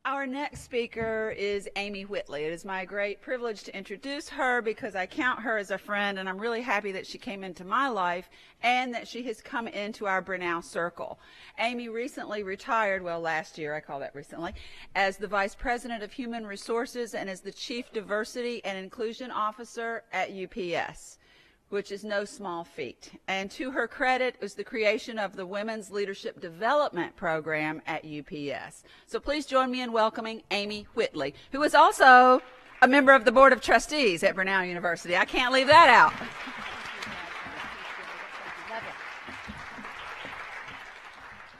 Our next speaker is Amy Whitley. It is my great privilege to introduce her because I count her as a friend, and I'm really happy that she came into my life and that she has come into our Brenau circle. Amy recently retired, well, last year, I call that recently, as the Vice President of Human Resources and as the Chief Diversity and Inclusion Officer at UPS, which is no small feat. And to her credit is the creation of the Women's Leadership Development Program at UPS. So please join me in welcoming Amy Whitley, who is also a member of the Board of Trustees at Brenau University. I can't leave that out.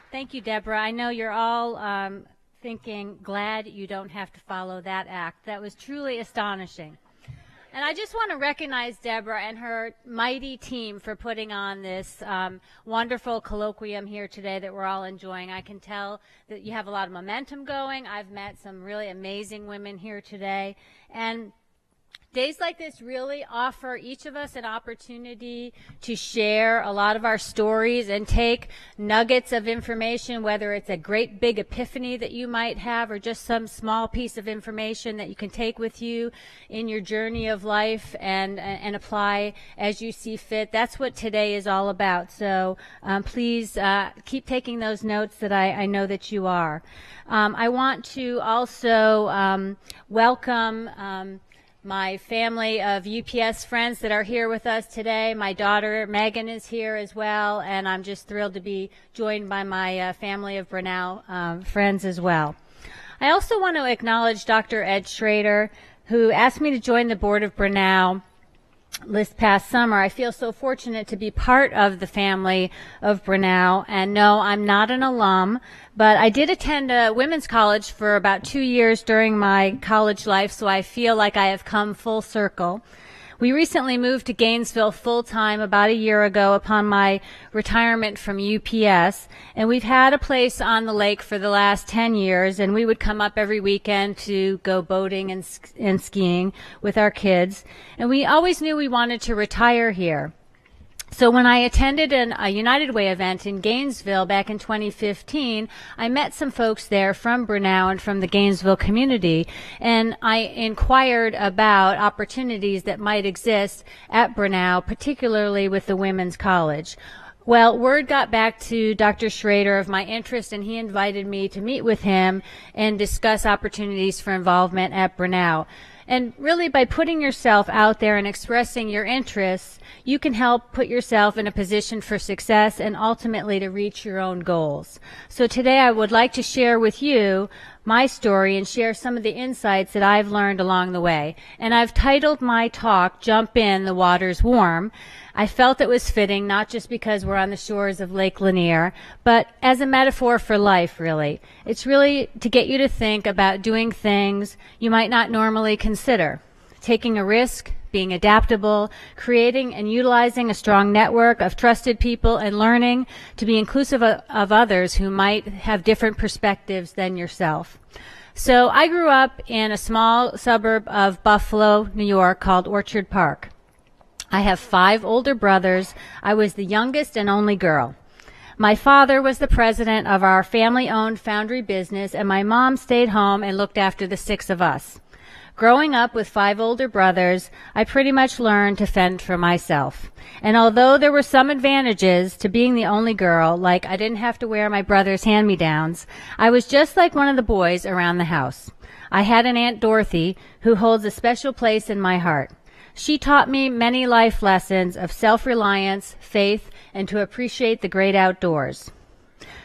Thank you, Deborah. I know you're all thinking, glad you don't have to follow that act. That was truly astonishing. And I just want to recognize Deborah and her mighty team for putting on this wonderful colloquium here today that we're all enjoying. I can tell that you have a lot of momentum going. I've met some really amazing women here today. And days like this really offer each of us an opportunity to share a lot of our stories and take nuggets of information, whether it's a great big epiphany that you might have or just some small piece of information that you can take with you in your journey of life and apply as you see fit. That's what today is all about. So please keep taking those notes that I know that you are. I want to also welcome my family of UPS friends that are here with us today. My daughter Megan is here as well, and I'm just thrilled to be joined by my family of Brenau friends as well. I also want to acknowledge Dr. Ed Schrader, who asked me to join the board of Brenau this past summer. I feel so fortunate to be part of the family of Brenau, and no, I'm not an alum, but I did attend a women's college for about 2 years during my college life, so I feel like I have come full circle. We recently moved to Gainesville full-time about a year ago upon my retirement from UPS, and we've had a place on the lake for the last 10 years, and we would come up every weekend to go boating and skiing with our kids, and we always knew we wanted to retire here. So when I attended a United Way event in Gainesville back in 2015, I met some folks there from Brenau and from the Gainesville community, and I inquired about opportunities that might exist at Brenau, particularly with the Women's College. Well, word got back to Dr. Schrader of my interest, and he invited me to meet with him and discuss opportunities for involvement at Brenau. And really, by putting yourself out there and expressing your interests, you can help put yourself in a position for success and ultimately to reach your own goals. So today I would like to share with you my story and share some of the insights that I've learned along the way. And I've titled my talk, Jump In, the Water's Warm. I felt it was fitting, not just because we're on the shores of Lake Lanier, but as a metaphor for life, really. It's really to get you to think about doing things you might not normally consider. Taking a risk, being adaptable, creating and utilizing a strong network of trusted people, and learning to be inclusive of others who might have different perspectives than yourself. So I grew up in a small suburb of Buffalo, New York, called Orchard Park. I have 5 older brothers. I was the youngest and only girl. My father was the president of our family-owned foundry business, and my mom stayed home and looked after the 6 of us. Growing up with 5 older brothers, I pretty much learned to fend for myself. And although there were some advantages to being the only girl, like I didn't have to wear my brother's hand-me-downs, I was just like one of the boys around the house. I had an Aunt Dorothy who holds a special place in my heart. She taught me many life lessons of self-reliance, faith, and to appreciate the great outdoors.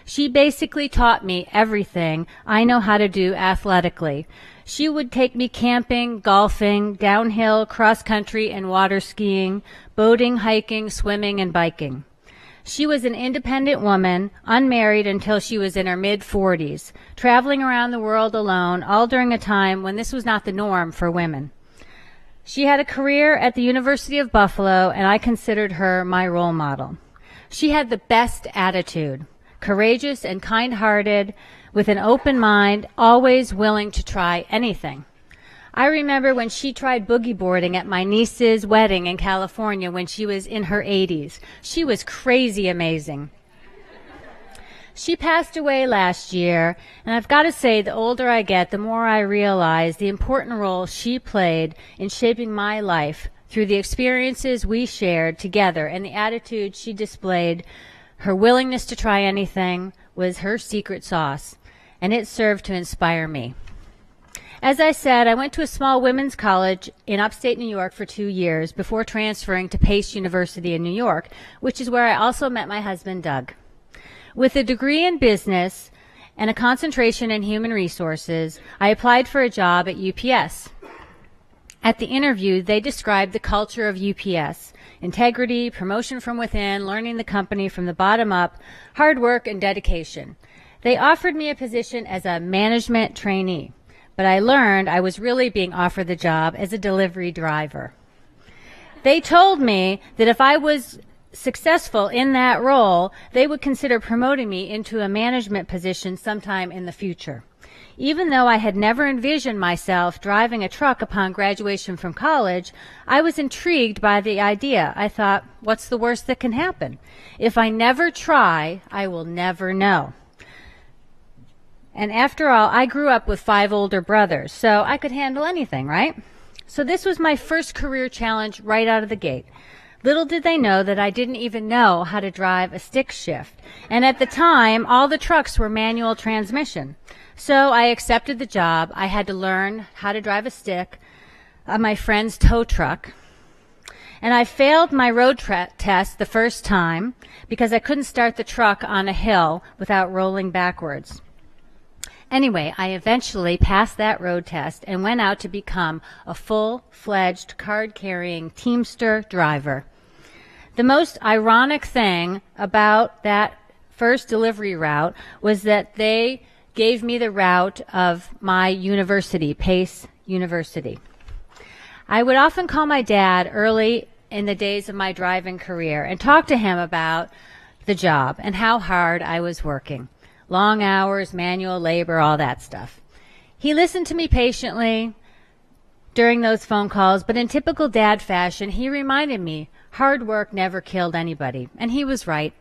She basically taught me everything I know how to do athletically. She would take me camping, golfing, downhill, cross-country, and water skiing, boating, hiking, swimming, and biking. She was an independent woman, unmarried until she was in her mid-40s, traveling around the world alone, all during a time when this was not the norm for women. She had a career at the University of Buffalo, and I considered her my role model. She had the best attitude, courageous and kind-hearted, with an open mind, always willing to try anything. I remember when she tried boogie boarding at my niece's wedding in California when she was in her 80s. She was crazy amazing. She passed away last year, and I've got to say, the older I get, the more I realize the important role she played in shaping my life through the experiences we shared together and the attitude she displayed. Her willingness to try anything was her secret sauce, and it served to inspire me. As I said, I went to a small women's college in upstate New York for 2 years before transferring to Pace University in New York, which is where I also met my husband, Doug. With a degree in business and a concentration in human resources, I applied for a job at UPS. At the interview, they described the culture of UPS: integrity, promotion from within, learning the company from the bottom up, hard work, and dedication. They offered me a position as a management trainee, but I learned I was really being offered the job as a delivery driver. They told me that if I was successful in that role, they would consider promoting me into a management position sometime in the future. Even though I had never envisioned myself driving a truck upon graduation from college, I was intrigued by the idea. I thought, what's the worst that can happen? If I never try, I will never know. And after all, I grew up with 5 older brothers, so I could handle anything, right? So this was my first career challenge right out of the gate. Little did they know that I didn't even know how to drive a stick shift. And at the time, all the trucks were manual transmission. So I accepted the job. I had to learn how to drive a stick on my friend's tow truck. And I failed my road test the first time because I couldn't start the truck on a hill without rolling backwards. Anyway, I eventually passed that road test and went out to become a full-fledged card-carrying Teamster driver. The most ironic thing about that first delivery route was that they gave me the route of my university, Pace University. I would often call my dad early in the days of my driving career and talk to him about the job and how hard I was working. Long hours, manual labor, all that stuff. He listened to me patiently during those phone calls, but in typical dad fashion, he reminded me hard work never killed anybody. And he was right.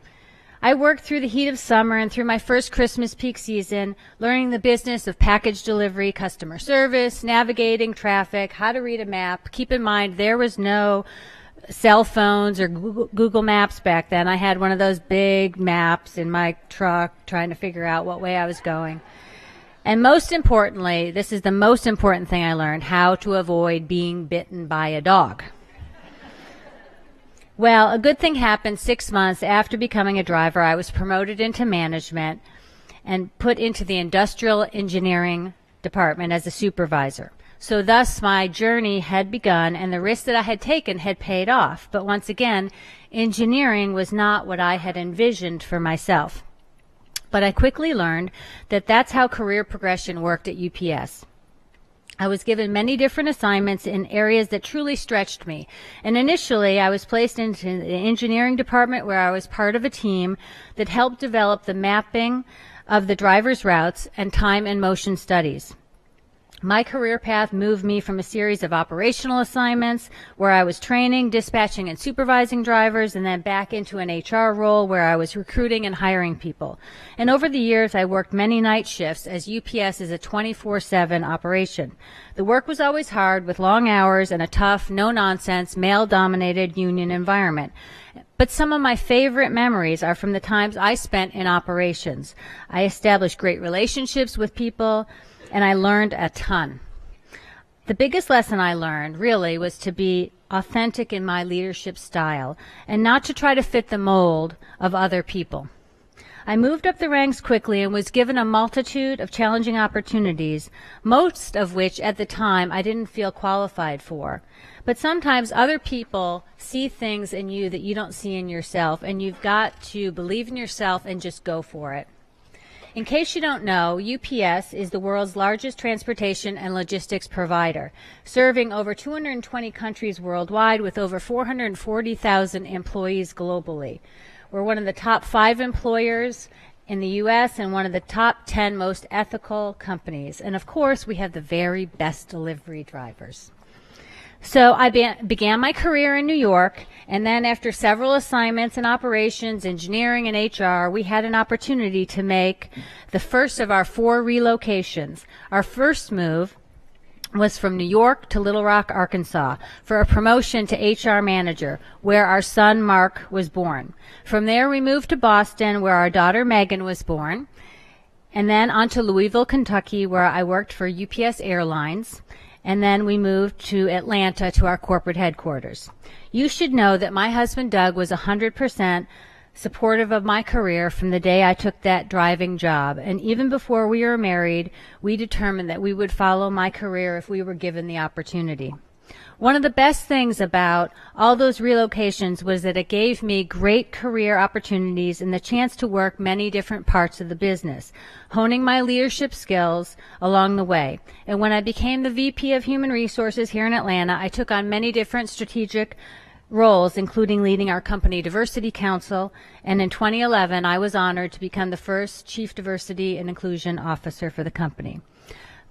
I worked through the heat of summer and through my first Christmas peak season, learning the business of package delivery, customer service, navigating traffic, how to read a map. Keep in mind, there was no cell phones or Google Maps back then. I had one of those big maps in my truck trying to figure out what way I was going. And most importantly, this is the most important thing I learned, how to avoid being bitten by a dog. Well, a good thing happened 6 months after becoming a driver. I was promoted into management and put into the industrial engineering department as a supervisor. So thus my journey had begun and the risk that I had taken had paid off. But once again, engineering was not what I had envisioned for myself. But I quickly learned that that's how career progression worked at UPS. I was given many different assignments in areas that truly stretched me. And initially, I was placed into the engineering department where I was part of a team that helped develop the mapping of the driver's routes and time and motion studies. My career path moved me from a series of operational assignments where I was training, dispatching, and supervising drivers, and then back into an HR role where I was recruiting and hiring people. And over the years, I worked many night shifts as UPS is a 24/7 operation. The work was always hard with long hours and a tough, no-nonsense, male-dominated union environment. But some of my favorite memories are from the times I spent in operations. I established great relationships with people, and I learned a ton. The biggest lesson I learned, really, was to be authentic in my leadership style and not to try to fit the mold of other people. I moved up the ranks quickly and was given a multitude of challenging opportunities, most of which at the time I didn't feel qualified for. But sometimes other people see things in you that you don't see in yourself, and you've got to believe in yourself and just go for it. In case you don't know, UPS is the world's largest transportation and logistics provider, serving over 220 countries worldwide with over 440,000 employees globally. We're one of the top 5 employers in the U.S. and one of the top 10 most ethical companies. And of course, we have the very best delivery drivers. So I began my career in New York, and then after several assignments in operations, engineering, and HR, we had an opportunity to make the first of our 4 relocations. Our first move was from New York to Little Rock, Arkansas, for a promotion to HR manager, where our son Mark was born. From there, we moved to Boston, where our daughter Megan was born, and then on to Louisville, Kentucky, where I worked for UPS Airlines, and then we moved to Atlanta to our corporate headquarters. You should know that my husband Doug was 100% supportive of my career from the day I took that driving job, and even before we were married, we determined that we would follow my career if we were given the opportunity. One of the best things about all those relocations was that it gave me great career opportunities and the chance to work many different parts of the business, honing my leadership skills along the way. And when I became the VP of Human Resources here in Atlanta, I took on many different strategic roles, including leading our company diversity council, and in 2011 I was honored to become the first chief diversity and inclusion officer for the company.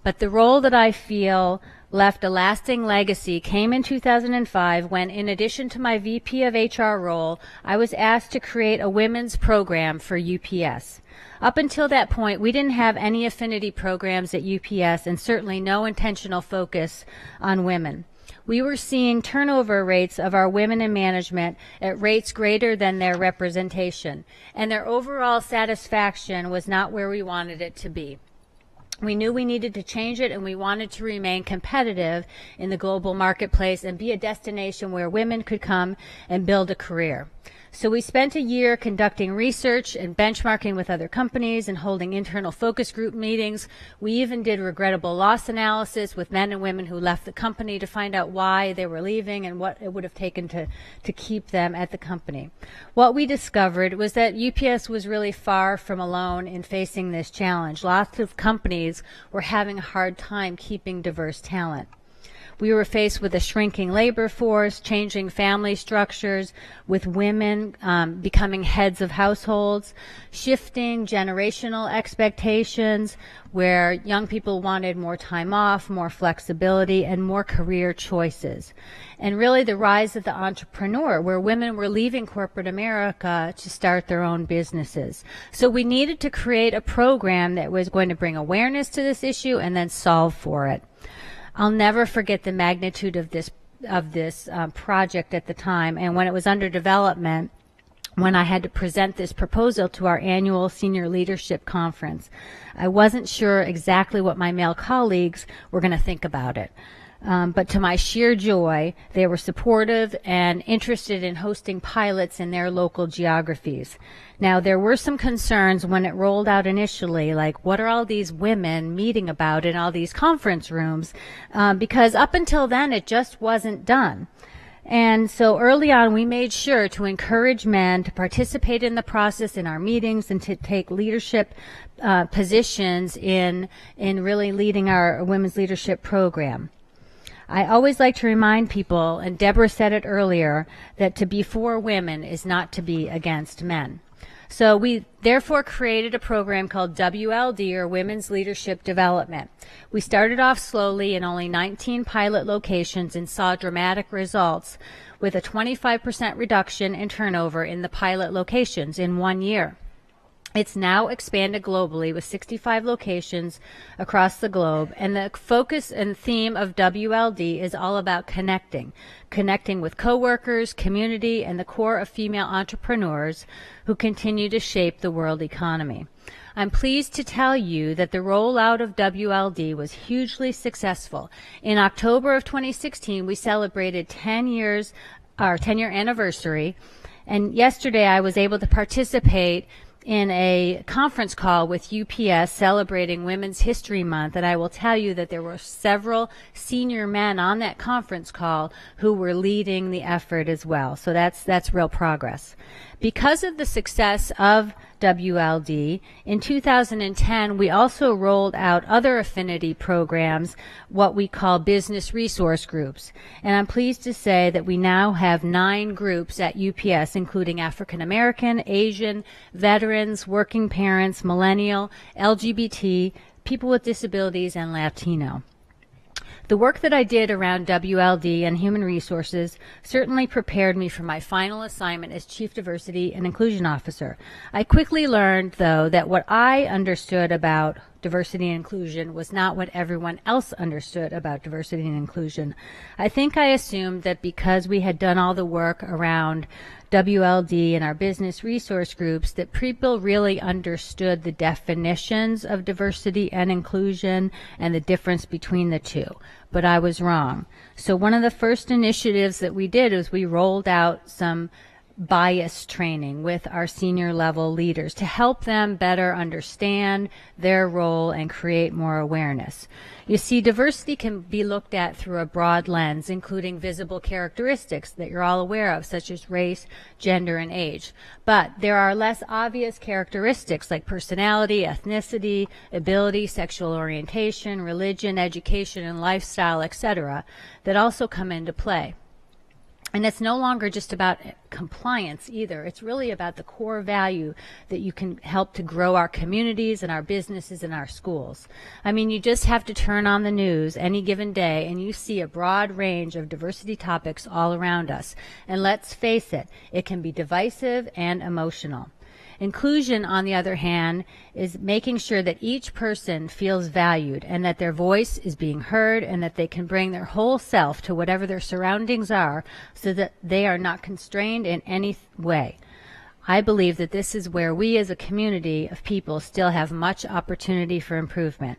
But the role that I feel left a lasting legacy came in 2005 when, in addition to my VP of HR role, I was asked to create a women's program for UPS. Up until that point, we didn't have any affinity programs at UPS and certainly no intentional focus on women. We were seeing turnover rates of our women in management at rates greater than their representation, and their overall satisfaction was not where we wanted it to be. We knew we needed to change it, and we wanted to remain competitive in the global marketplace and be a destination where women could come and build a career. So we spent a year conducting research and benchmarking with other companies and holding internal focus group meetings. We even did regrettable loss analysis with men and women who left the company to find out why they were leaving and what it would have taken to keep them at the company. What we discovered was that UPS was really far from alone in facing this challenge. Lots of companies were having a hard time keeping diverse talent. We were faced with a shrinking labor force, changing family structures, with women becoming heads of households, shifting generational expectations, where young people wanted more time off, more flexibility, and more career choices. And really the rise of the entrepreneur, where women were leaving corporate America to start their own businesses. So we needed to create a program that was going to bring awareness to this issue and then solve for it. I'll never forget the magnitude of this project at the time, and when it was under development, when I had to present this proposal to our annual senior leadership conference. I wasn't sure exactly what my male colleagues were going to think about it. But to my sheer joy, they were supportive and interested in hosting pilots in their local geographies. Now, there were some concerns when it rolled out initially, like what are all these women meeting about in all these conference rooms? Because up until then, it just wasn't done. And so early on, we made sure to encourage men to participate in the process in our meetings and to take leadership positions in really leading our women's leadership program. I always like to remind people, and Deborah said it earlier, that to be for women is not to be against men. So we therefore created a program called WLD, or Women's Leadership Development. We started off slowly in only 19 pilot locations and saw dramatic results with a 25% reduction in turnover in the pilot locations in 1 year. It's now expanded globally with 65 locations across the globe, and the focus and theme of WLD is all about connecting with coworkers, community, and the core of female entrepreneurs who continue to shape the world economy. I'm pleased to tell you that the rollout of WLD was hugely successful. In October of 2016, we celebrated 10 years, our 10-year anniversary, and yesterday I was able to participate in a conference call with UPS celebrating Women's History Month, and I will tell you that there were several senior men on that conference call who were leading the effort as well. So that's real progress. Because of the success of WLD, in 2010 we also rolled out other affinity programs, what we call business resource groups. And I'm pleased to say that we now have 9 groups at UPS, including African American, Asian, veterans, working parents, millennial, LGBT, people with disabilities, and Latino. The work that I did around WLD and human resources certainly prepared me for my final assignment as Chief Diversity and Inclusion Officer. I quickly learned, though, that what I understood about diversity and inclusion was not what everyone else understood about diversity and inclusion. I think I assumed that because we had done all the work around WLD and our business resource groups, that people really understood the definitions of diversity and inclusion and the difference between the two. But I was wrong. So one of the first initiatives that we did was we rolled out some bias training with our senior level leaders to help them better understand their role and create more awareness. You see, diversity can be looked at through a broad lens, including visible characteristics that you're all aware of, such as race, gender, and age. But there are less obvious characteristics like personality, ethnicity, ability, sexual orientation, religion, education, and lifestyle, etc., that also come into play. And it's no longer just about compliance either. It's really about the core value that you can help to grow our communities and our businesses and our schools. I mean, you just have to turn on the news any given day and you see a broad range of diversity topics all around us. And let's face it, it can be divisive and emotional. Inclusion, on the other hand, is making sure that each person feels valued and that their voice is being heard and that they can bring their whole self to whatever their surroundings are so that they are not constrained in any way. I believe that this is where we as a community of people still have much opportunity for improvement.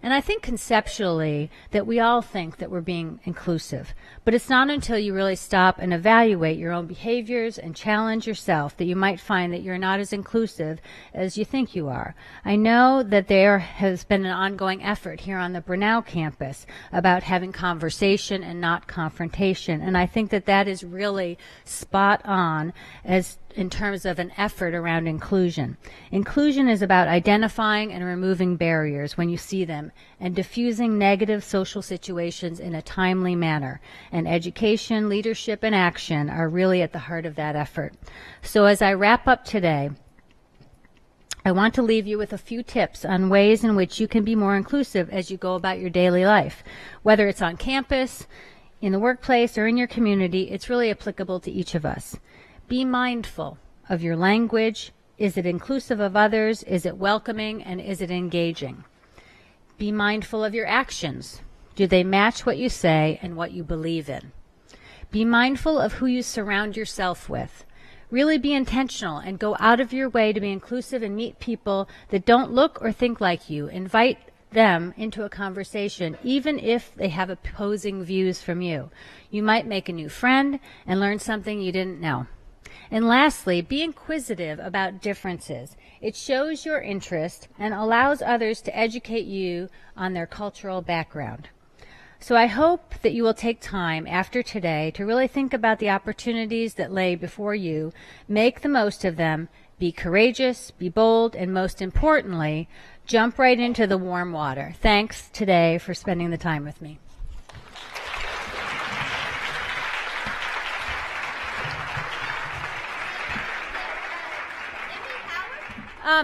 And I think conceptually that we all think that we're being inclusive. But it's not until you really stop and evaluate your own behaviors and challenge yourself that you might find that you're not as inclusive as you think you are. I know that there has been an ongoing effort here on the Brenau campus about having conversation and not confrontation. And I think that that is really spot on as in terms of an effort around inclusion. Inclusion is about identifying and removing barriers when you see them and diffusing negative social situations in a timely manner. And education, leadership, and action are really at the heart of that effort. So as I wrap up today, I want to leave you with a few tips on ways in which you can be more inclusive as you go about your daily life. Whether it's on campus, in the workplace, or in your community, it's really applicable to each of us. Be mindful of your language. Is it inclusive of others? Is it welcoming? And is it engaging? Be mindful of your actions. Do they match what you say and what you believe in? Be mindful of who you surround yourself with. Really be intentional and go out of your way to be inclusive and meet people that don't look or think like you. Invite them into a conversation, even if they have opposing views from you. You might make a new friend and learn something you didn't know. And lastly, be inquisitive about differences. It shows your interest and allows others to educate you on their cultural background. So I hope that you will take time after today to really think about the opportunities that lay before you, make the most of them, be courageous, be bold, and most importantly, jump right into the warm water. Thanks today for spending the time with me.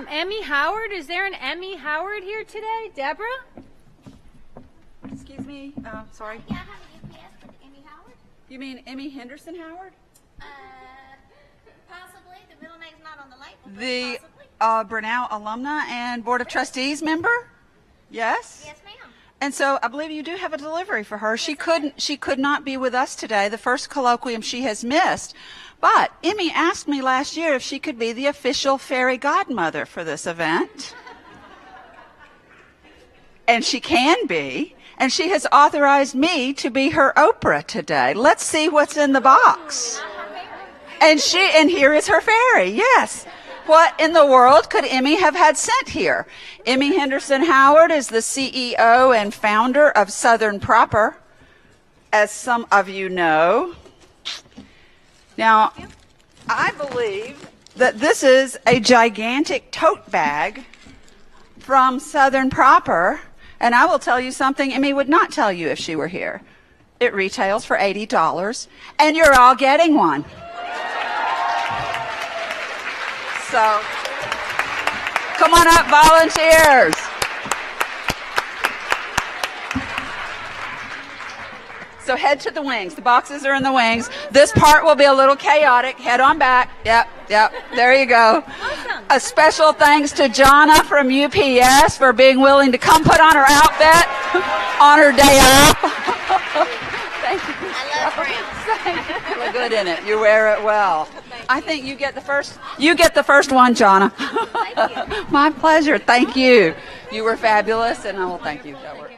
Emmy Howard, is there an Emmy Howard here today? Deborah? Excuse me, sorry. Yeah, I have an FPS with Emmy Howard. You mean Emmy Henderson Howard? Possibly. The middle name's not on the label. But The possibly. Brenau alumna and Board of Trustees member? Yes? Yes, ma'am. And so I believe you do have a delivery for her. She could not be with us today, the first colloquium she has missed. But Emmy asked me last year if she could be the official fairy godmother for this event. And she can be. And she has authorized me to be her Oprah today. Let's see what's in the box. And here is her fairy, yes. What in the world could Emmy have had sent here? Emmy Henderson Howard is the CEO and founder of Southern Proper, as some of you know. Now, I believe that this is a gigantic tote bag from Southern Proper, and I will tell you something Emmy would not tell you if she were here. It retails for $80, and you're all getting one. So, come on up, volunteers. So head to the wings. The boxes are in the wings. This part will be a little chaotic. Head on back. Yep. There you go. Awesome. A special thanks to Jonna from UPS for being willing to come put on her outfit on her day off. Thank you. I love Brown. You look good in it. You wear it well. I think you get the first. You get the first one, Jonna. Thank you. My pleasure. Thank you. You were fabulous, and I will thank you. That worked.